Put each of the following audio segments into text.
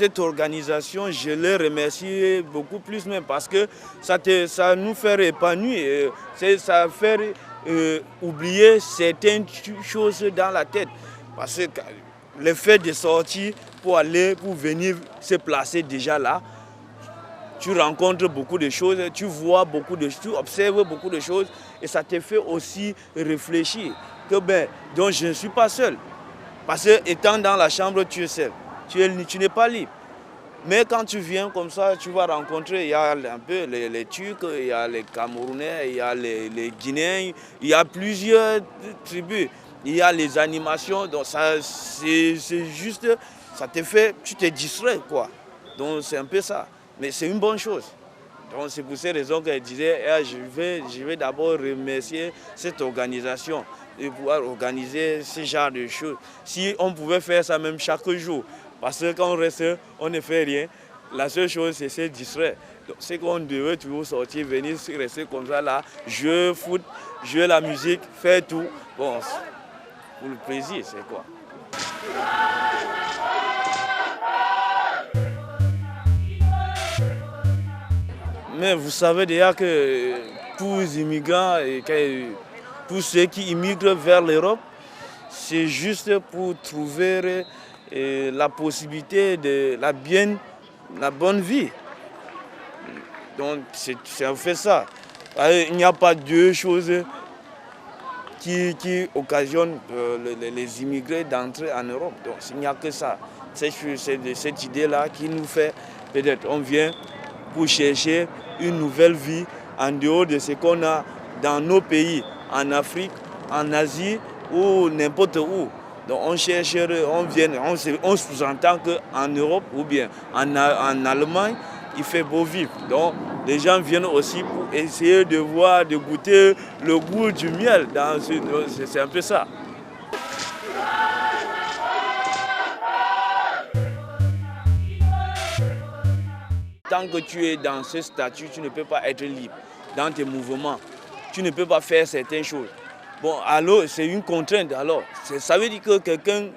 cette organisation, je les remercie beaucoup plus même parce que ça nous fait épanouir, ça fait oublier certaines choses dans la tête. Parce que le fait de sortir pour venir se placer déjà là, tu rencontres beaucoup de choses, tu vois beaucoup de choses, tu observes beaucoup de choses et ça te fait aussi réfléchir que donc je ne suis pas seul. Parce que étant dans la chambre, tu es seul, tu n'es pas libre. Mais quand tu viens comme ça, tu vas rencontrer, il y a un peu les Turcs, il y a les Camerounais, il y a les Guinéens, il y a plusieurs tribus, il y a les animations, donc ça c'est juste, ça te fait, tu te distrais quoi. Donc c'est un peu ça, mais c'est une bonne chose. Donc c'est pour ces raisons que je disais, je vais d'abord remercier cette organisation de pouvoir organiser ce genre de choses. Si on pouvait faire ça même chaque jour, parce que quand on reste, on ne fait rien, la seule chose c'est se distraire. Donc c'est qu'on devait toujours sortir, venir rester comme ça là, jouer foot, jouer la musique, faire tout. Bon, pour le plaisir, c'est quoi. Mais vous savez déjà que tous les immigrants, tous ceux qui immigrent vers l'Europe, c'est juste pour trouver la possibilité de la bonne vie. Donc c'est en fait ça. Il n'y a pas deux choses qui occasionnent les immigrés d'entrer en Europe. Donc il n'y a que ça. C'est cette idée-là qui nous fait, peut-être on vient pour chercher une nouvelle vie en dehors de ce qu'on a dans nos pays, en Afrique, en Asie ou n'importe où. Donc on cherche, on sous-entend qu'en Europe ou bien en Allemagne, il fait beau vivre. Donc les gens viennent aussi pour essayer de voir, de goûter le goût du miel. C'est un peu ça. Tant que tu es dans ce statut, tu ne peux pas être libre dans tes mouvements. Tu ne peux pas faire certaines choses. Bon, alors, c'est une contrainte. Alors, ça veut dire que quelqu'un,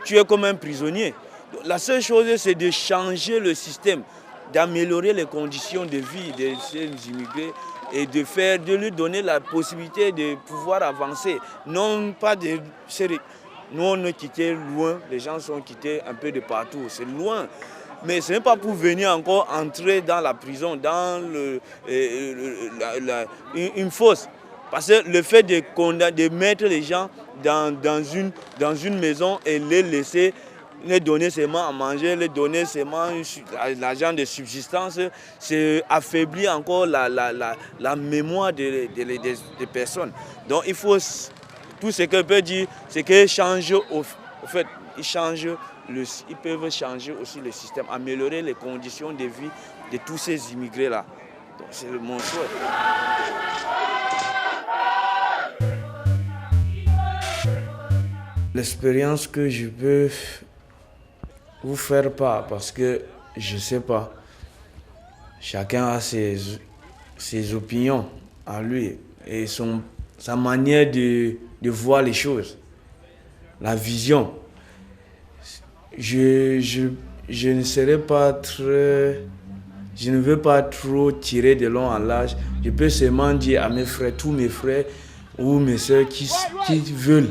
tu es comme un prisonnier. La seule chose, c'est de changer le système, d'améliorer les conditions de vie de ces immigrés et de lui donner la possibilité de pouvoir avancer. Non pas de... Nous, on est quittés loin, les gens sont quittés un peu de partout, c'est loin. Mais ce n'est pas pour venir encore entrer dans la prison, dans une fosse. Parce que le fait de mettre les gens dans une maison et les laisser, les donner seulement à manger, les donner seulement l'argent de subsistance, c'est affaiblir encore la mémoire des personnes. Donc il faut, tout ce qu'on peut dire, c'est qu'ils changent, au fait, ils peuvent changer aussi le système, améliorer les conditions de vie de tous ces immigrés-là. Donc c'est mon souhait. L'expérience que je peux vous faire part, parce que je ne sais pas, chacun a ses opinions à lui et sa manière de voir les choses, la vision. Je ne serai pas très... Je ne veux pas trop tirer de long en large. Je peux seulement dire à mes frères, tous mes frères ou mes soeurs qui veulent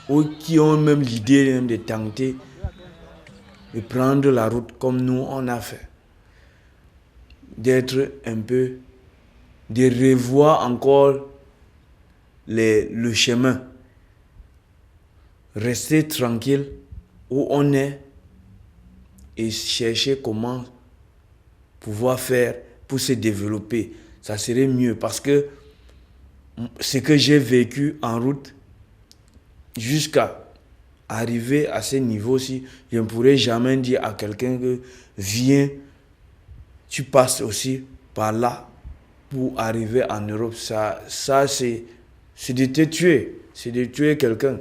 ou qui ont même l'idée de tenter de prendre la route comme nous on a fait. D'être un peu, de revoir encore le chemin. Rester tranquille où on est et chercher comment pouvoir faire pour se développer. Ça serait mieux parce que ce que j'ai vécu en route jusqu'à arriver à ce niveau-ci, je ne pourrais jamais dire à quelqu'un que viens, tu passes aussi par là pour arriver en Europe. Ça c'est de te tuer, c'est de tuer quelqu'un.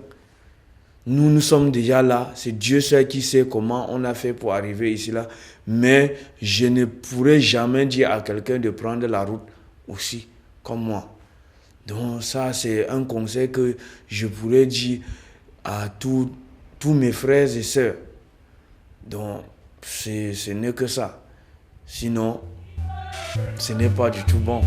Nous sommes déjà là, c'est Dieu seul qui sait comment on a fait pour arriver ici là. Mais je ne pourrais jamais dire à quelqu'un de prendre la route aussi comme moi. Donc ça c'est un conseil que je pourrais dire à tous mes frères et sœurs. Donc, ce n'est que ça. Sinon, ce n'est pas du tout bon.